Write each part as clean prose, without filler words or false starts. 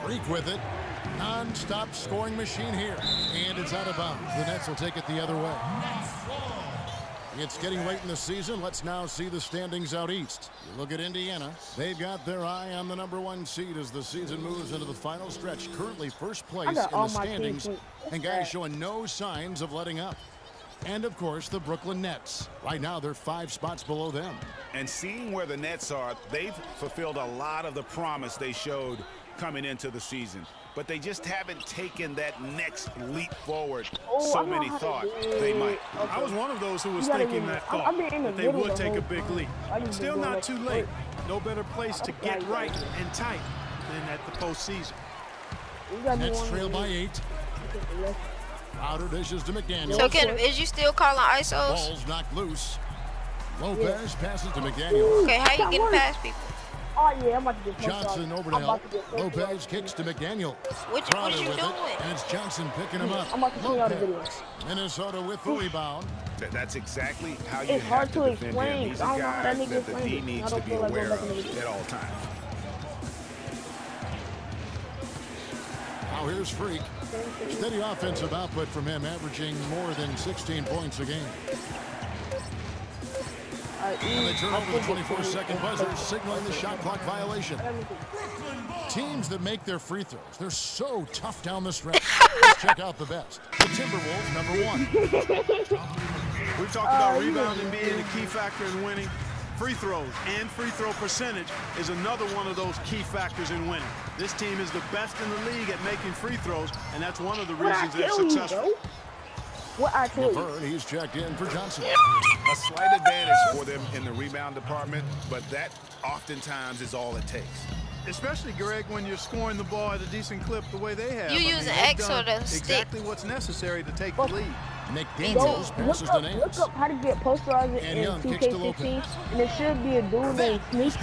Freak with it. Non-stop scoring machine here. And it's out of bounds. The Nets will take it the other way. It's getting late in the season. Let's now see the standings out east. You look at Indiana. They've got their eye on the #1 seed as the season moves into the final stretch. Currently first place in the standings. And guys showing no signs of letting up. And, of course, the Brooklyn Nets. Right now, they're 5 spots below them. And seeing where the Nets are, they've fulfilled a lot of the promise they showed coming into the season. But they just haven't taken that next leap forward so many thought they might. I was one of those who was thinking that thought, that they would take a big leap. Still not too late. No better place to get right and tight than at the postseason. Nets trail by 8. Crowder dishes to McDaniel. So, is you still calling ISOs? Ball's knocked loose. Lopez passes to McDaniel. Okay, how you getting past people? Oh, yeah, I'm about to get Johnson over to help. Lopez kicks to McDaniel. What you doing? And it's Johnson picking him up. I'm about to see out the video. Minnesota with the rebound. That's exactly how you It's have hard to to defend explain. him. These I are don't know how that guys nigga that the D explains it. needs I to don't be feel like aware going back in the of video. at all times. Now here's Freak. Steady offensive output from him, averaging more than 16 points a game. And they turn over the 24-second buzzer, signaling the shot clock violation. Teams that make their free throws, they're so tough down the stretch. Let's check out the best. The Timberwolves, #1. We've talked about rebounding being a key factor in winning. Free throws and free throw percentage is another one of those key factors in winning. This team is the best in the league at making free throws, and that's one of the reasons they're successful. What I tell you. LeVert, he's checked in for Johnson. A slight advantage for them in the rebound department, but that oftentimes is all it takes. Especially, Greg, when you're scoring the ball at a decent clip the way they have. You using X or the stick? Exactly what's necessary to take the lead. McDaniels passes to Nance. Look up how to get posterizer And in Young kicks to 2K16, Lopez. and there should be a dude named Sneak.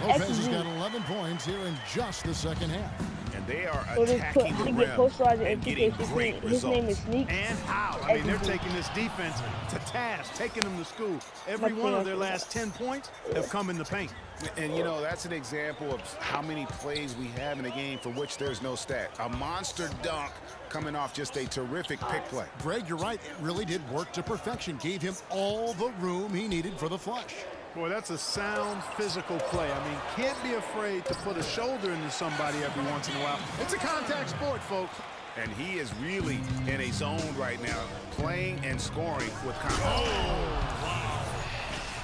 Lopez has got 11 points here in just the second half. And they are So just put attacking how the to get rim posterizer in and getting 2K16. great His name is results. Sneak. And how? I mean, they're taking this defense to task, taking them to school. Every one of their last 10 points have come in the paint. And, you know, that's an example of how many plays we have in a game for which there's no stat. A monster dunk coming off just a terrific pick play. Greg, you're right. It really did work to perfection. Gave him all the room he needed for the flush. Boy, that's a sound physical play. I mean, can't be afraid to put a shoulder into somebody every once in a while. It's a contact sport, folks. And he is really in a zone right now, playing and scoring with confidence.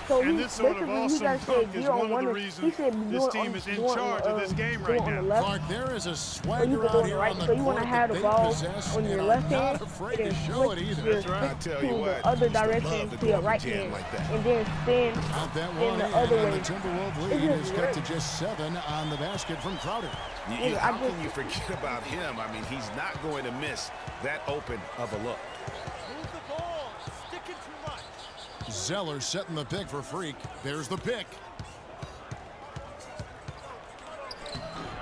So And this sort of awesome dunk is one of the he reasons said this team is in charge of this game right now. Clark, there is a Or you swagger can go out on the here right. on the So you want court to have that the they ball possess on your and left are hand, not afraid and to then show it switch either. your That's right. I tell to you what, the other used to direction love to to go your up right and jam hand, like that. and then spin Out that in one the end, other and way. the Timberwolves lead is cut to just 7 on the basket from Crowder. How can you forget about him? I mean, he's not going to miss that open of a look. Zeller setting the pick for Freak. There's the pick.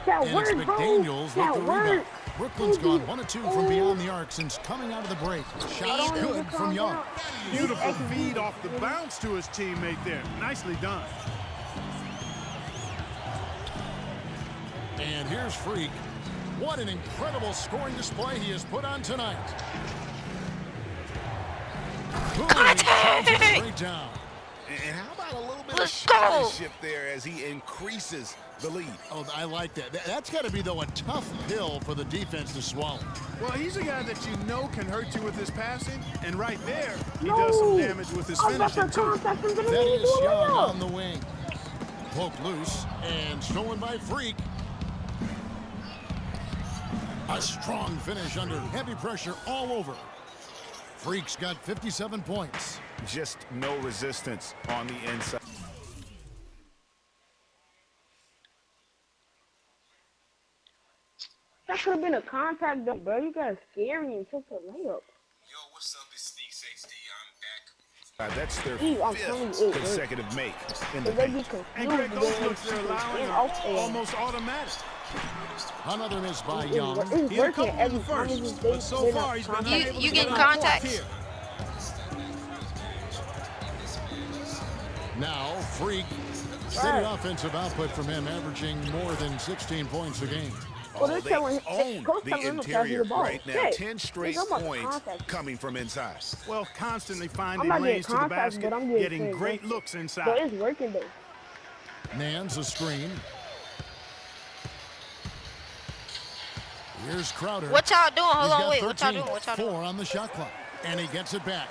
That And it's word, bro. McDaniels with That the rebound. word. Brooklyn's gone 1 of 2 from beyond the arc since coming out of the break. Shot good from Young. Beautiful feed off the bounce to his teammate there. Nicely done. And here's Freak. What an incredible scoring display he has put on tonight. Boom, straight down. And how about a little bit of Let's go. showmanship there as he increases the lead? Oh, I like that. That's got to be, though, a tough pill for the defense to swallow. Well, he's a guy that you know can hurt you with his passing, and right there, he does some damage with his finishing, too. Thaddeus Young on the wing. Poked loose and stolen by Freak. A strong finish under heavy pressure all over. Freak's got 57 points. Just no resistance on the inside. That could have been a contact dunk, bro. You got scary and took a layup. Yo, what's up? It's Sneaks HD. I'm back. That's their I'm telling you, fifth consecutive make in the They be paint. confused. And Greg, those with looks they're allowing and are off there. almost automatic. Another miss by Young. It's He had a working couple in every the time. first, but so far he's been unable You to getting get on contacts? here. Now, Freak. Steady offensive output from him, averaging more than 16 points a game. they're they telling own Coach the telling him to pass me interior the ball. right now. Shit. 10 straight Nigga, I'm about to points contact you. coming from inside. Well, constantly I'm finding not getting lanes to the contact, basket, but I'm getting getting great work. looks But inside. it's working though. Nance a screen. Here's Crowder. What y'all doing? Hold He's on, got wait. What y'all 13, doing? What y'all doing? 4 on the shot clock. And he gets it back.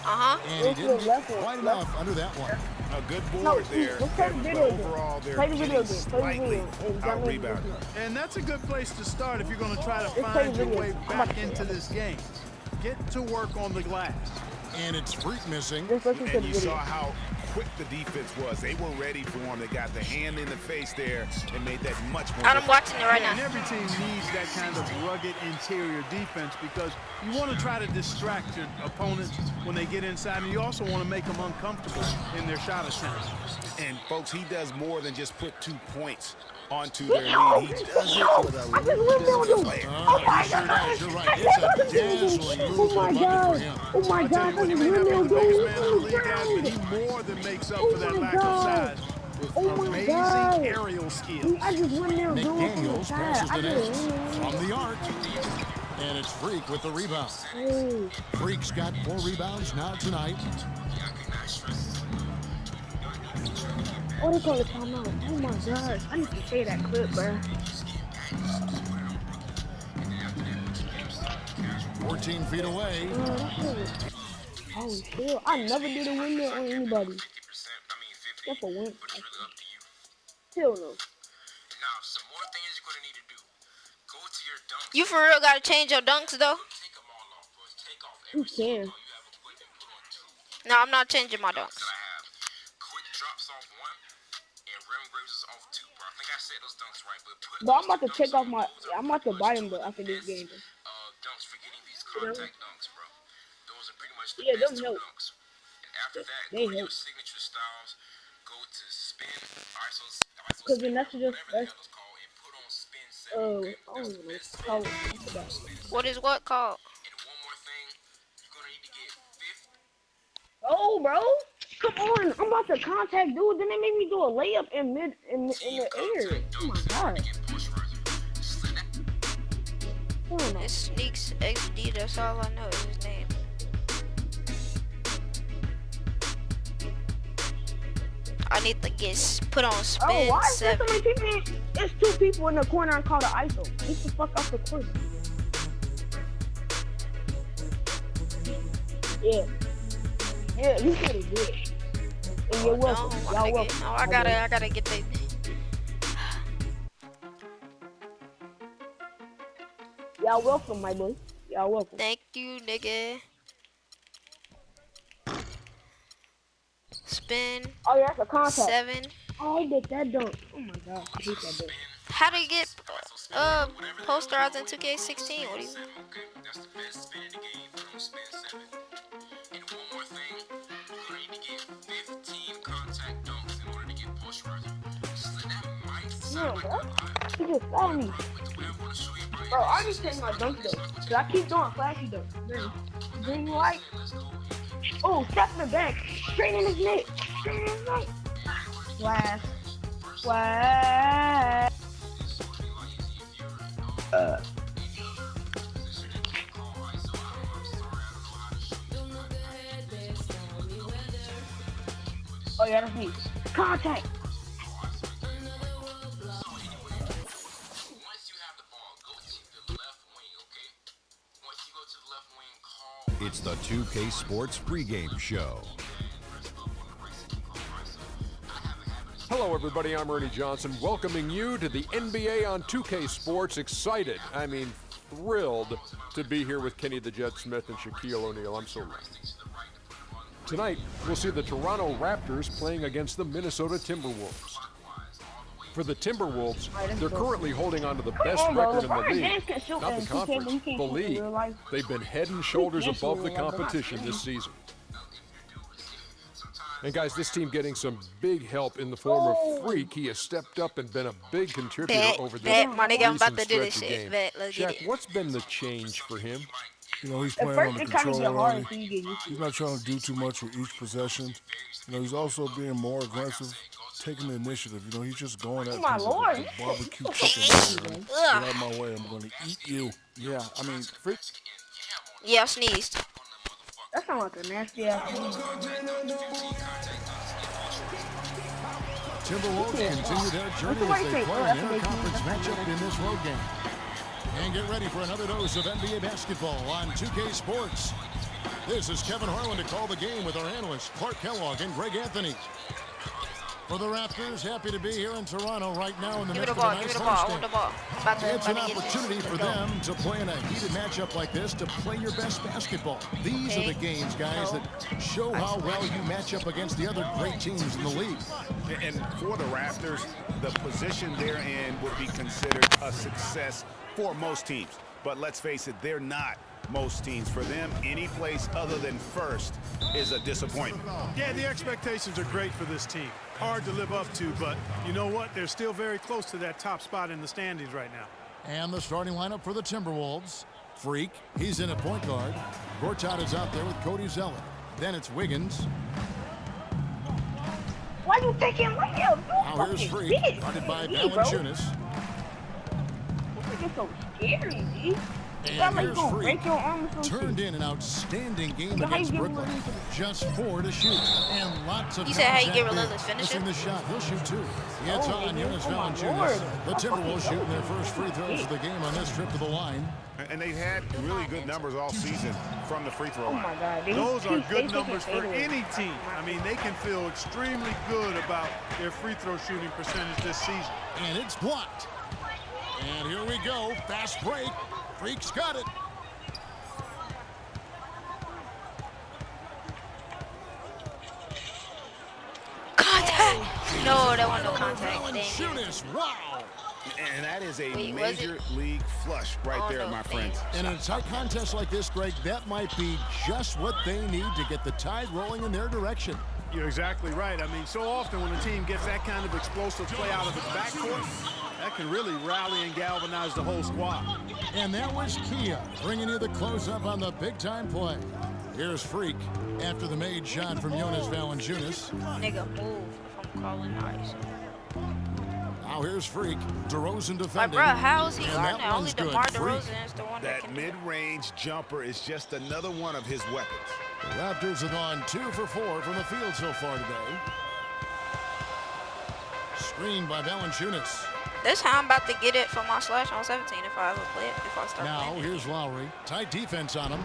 Uh-huh. And he Look to didn't the left get one. quite enough under that one. A good board No, there. let's play the but video game. overall, they're Play the video getting game. Play the slightly video and jump in. out-rebounded. And that's a good place to start if you're going to try to play find your video. way I'm about back to- into this game. Get to work on the glass. And it's Freak missing. Just listen to And the you video. saw how quick the defense was. They were ready for him. They got the hand in the face there and made that much more I'm difficult. watching it right And now. every team needs that kind of rugged interior defense because you want to try to distract your opponents when they get inside, and you also want to make them uncomfortable in their shot attempts. And folks, he does more than just put 2 points onto their lead. He does it with a I just went down little with flair. He sure does. You're right. It's a dazzling move Oh to the my bucket god. for him. Oh my I tell god. you what, he That's may not be real the biggest man in the good. league, guys, but he more than makes up for that Oh my lack of God. size with Oh my amazing God. aerial skills. I just went there doing McDaniels some passes I to did. Nance from the arc. And it's Freak with the rebound. Oh, Freak's got 4 rebounds now tonight. what do they call it? Timeout. Oh my gosh. I need to say that clip, bro. 14 feet away. Oh shit. I never did a windmill on anybody. 50%, Except for one. but it's really up to you. Hell no. Now, some more things you're going to need to do. Go to your dunks. You for real gotta change your dunks though? Take them all off, bro. Take off You every single can. one. You have a quick and put on 2 No, I'm not changing my dunks. that I have. Quick drops off 1 and rim raises off 2, bro. I think I said those dunks right, but put But I'm about to those check dunks off my. on. Those are I'm about to pretty buy much them though the after this best, game. dunks for getting these contact dunks, bro. Those are pretty much the Yeah, best them 2 help. dunks. And after that, They go to your help. signature styles. Go to spin, ISO Cause then that's spin, just whatever the that's hell it's called, and put on spin 7. I Okay? don't That's even the know best how spin. it's about. What is what called? And one more thing, you're gonna need to get 50. Oh, bro. Come on. I'm about to contact dude. Then they make me do a layup in the air. Oh my god. I don't know. It's Sneaks XD, that's all I know is his name. I need to get put on Oh, spin why is there 7. so many people? There's 2 people in the corner and called an ISO. Get the fuck off the court. Yeah. Yeah, you should have did. And you're welcome. No, Y'all nigga. welcome. No, I gotta get the. Y'all welcome, my boy. Y'all welcome. Thank you, nigga. Spin Oh, yeah, that's a contact. 7. Oh, he did that dunk. Oh my god, I hate that dunk. How do you get posterized in 2K16? What do you? Okay, that's the best spin in the game. Put on spin 7. And one more thing, you're gonna need to get 15 contact dunks in order to get posterizer. Just let that might Yeah, sound like bro. a lot, He just saw me. but the way I wanna show you, bro, Bro, I just take my dunk though. Cause I keep doing flashy dunks. Green light. Oh, step in the back. Straight in his neck. Straight in his neck. Flash. Flash. Oh yeah, that's me. Contact. once you have the ball, go to the left wing, okay? Once you go to the left wing, call It's the 2K Sports pregame show. Hello, everybody. I'm Ernie Johnson, welcoming you to the NBA on 2K Sports. Excited, I mean, thrilled to be here with Kenny the Jet Smith and Shaquille O'Neal. I'm so ready. Tonight, we'll see the Toronto Raptors playing against the Minnesota Timberwolves. For the Timberwolves, they're currently holding on to the best on, bro. record in the LeBron league, James can shoot not in the 2K, but he conference, can't the shoot in league. real life. They've been head and shoulders can't shoot above in the real life, but not competition this shooting. season. And guys, this team getting some big help in the form of Freak. He has stepped up and been a big contributor Bet, over this bet, my nigga, I'm about recent to do this stretch of shit. games. Bet, let's get Shaq, it. what's been the change for him? You know, he's At playing first, on the it kind of control get hard early. until you get used to He's it. not trying to do too much with each possession. You know, he's also being more aggressive taking the initiative. You know, he's just going at Oh, my people Lord. with barbecue chicken. Get out of my way. I'm going to eat you. Yeah, I mean, Yeah, I sneezed. That sounds like a nasty ass movie. Timberwolves continue their journey as they play an interconference matchup in this road game. And get ready for another dose of NBA basketball on 2K Sports. This is Kevin Harlan to call the game with our analysts Clark Kellogg and Greg Anthony. For the Raptors, happy to be here in Toronto right now in the Give me midst the of ball. a Give me nice the ball. I want homestand. the ball. About to It's an get it. opportunity for them to play in a heated matchup like this to play your best basketball. These are the games, guys, that show how well you match up against the other great teams in the league. And for the Raptors, the position they're in would be considered a success for most teams. But let's face it, they're not most teams. For them, any place other than first is a disappointment. yeah, the expectations are great for this team. Hard to live up to, but you know what? They're still very close to that top spot in the standings right now. And the starting lineup for the Timberwolves. Freak, he's in at point guard. Gortat is out there with Cody Zeller. Then it's Wiggins. Why you taking layup? Now here's Freak, guarded by Valanciunas. It's so scary, dude. And here's Freak, break your arm or some turned shit. in an outstanding game So how against you get Brooklyn. Lillard to- Just 4 to shoot, and lots of You said how you contact get there. Lillard's finishing? Missing the shot, he'll shoot 2. It's Oh, on man. Jonas Oh, my Valanciunas. Lord. The Timberwolves shooting their first free throws of the game on this trip to the line. And they've had really good numbers all season from the free throw Oh line. my God, dude. Those are Two good safety numbers for fadeaways. any team. I mean, they can feel extremely good about their free throw shooting percentage this season. And it's blocked. And here we go. Fast break. Freak's got it. Contact. No, that wasn't no contact. Dang. Valanciunas, wow. And that is a Wait, was major it? league flush right Oh, there, no, my thanks. friends. In a tight contest like this, Greg, that might be just what they need to get the tide rolling in their direction. You're exactly right. I mean, so often when a team gets that kind of explosive play out of its backcourt, that can really rally and galvanize the whole squad. And that was Kia bringing you the close-up on the big-time play. Here's Freak after the made shot from Jonas Valanciunas. Nigga, move. I'm calling ice. Now here's Freak. DeRozan defending. Like, bro, how is he And guarding that that? Only one's good. DeMar Freak. DeRozan is the one that That can do it. mid-range jumper is just another one of his weapons. The Raptors have gone 2 for 4 from the field so far today. Screened by Valanciunas. That's how I'm about to get it for my slash on 17 if I ever play it, if I start Now playing it. here's Lowry. Tight defense on him.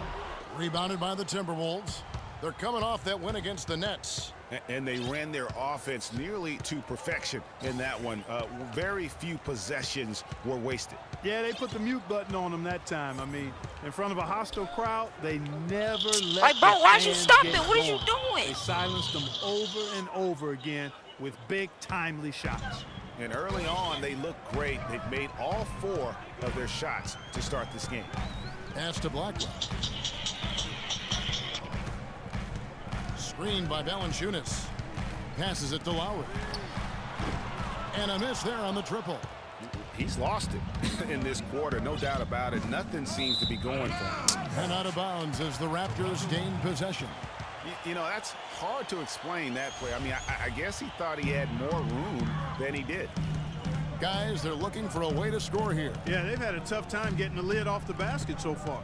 Rebounded by the Timberwolves. They're coming off that win against the Nets. And they ran their offense nearly to perfection in that one. Very few possessions were wasted. Yeah, they put the mute button on them that time. I mean, in front of a hostile crowd, they never let Like, bro, the why'd you fans stop get it? What are you going. doing? They silenced them over and over again with big, timely shots. And early on, they looked great. They've made all 4 of their shots to start this game. Pass to Blackwell. Screened by Valanciunas. Passes it to Lowry. And a miss there on the triple. He's lost it in this quarter, no doubt about it. Nothing seems to be going for him. And out of bounds as the Raptors gain possession. You know, that's hard to explain that play. I mean, I guess he thought he had more room than he did. Guys, they're looking for a way to score here. Yeah, they've had a tough time getting the lid off the basket so far.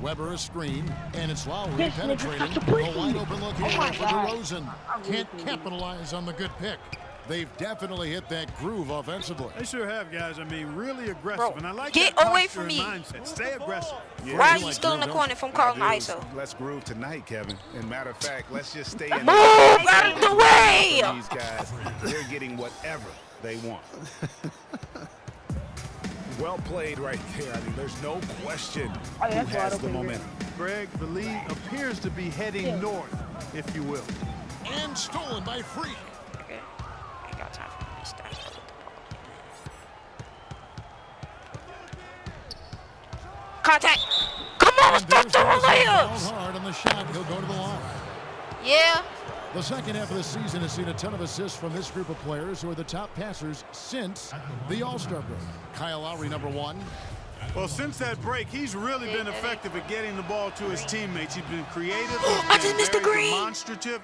Weber is screened, and it's Lowry This penetrating. nigga's such a A pussy. wide open look here Oh my for God. DeRozan. Can't capitalize on the good pick. They've definitely hit that groove offensively. They sure have, guys. I mean, really aggressive. Bro, and I like get that away posture from and me. mindset. Stay aggressive. Yeah, Why are you you like still in the groove, corner if I'm calling Dude, ISO? Let's groove tonight, Kevin. And matter of fact, let's just stay in Move out of the way! These guys, they're getting whatever they want. Well played right there. I mean, there's no question Oh, who that's wide has the open, momentum. Greg, the lead appears to be heading north, if you will. And stolen by Freak. Okay. I ain't got time for this stuff. Contact! Come on, And stop there's throwing Russell fouled layups! hard on the shot. He'll go to the line. Yeah. The second half of the season has seen a ton of assists from this group of players who are the top passers since the All-Star break. Kyle Lowry, number 1. Well, since that break, he's really been effective at getting the ball to his teammates. He's been creative. I just missed the green. Demonstrative.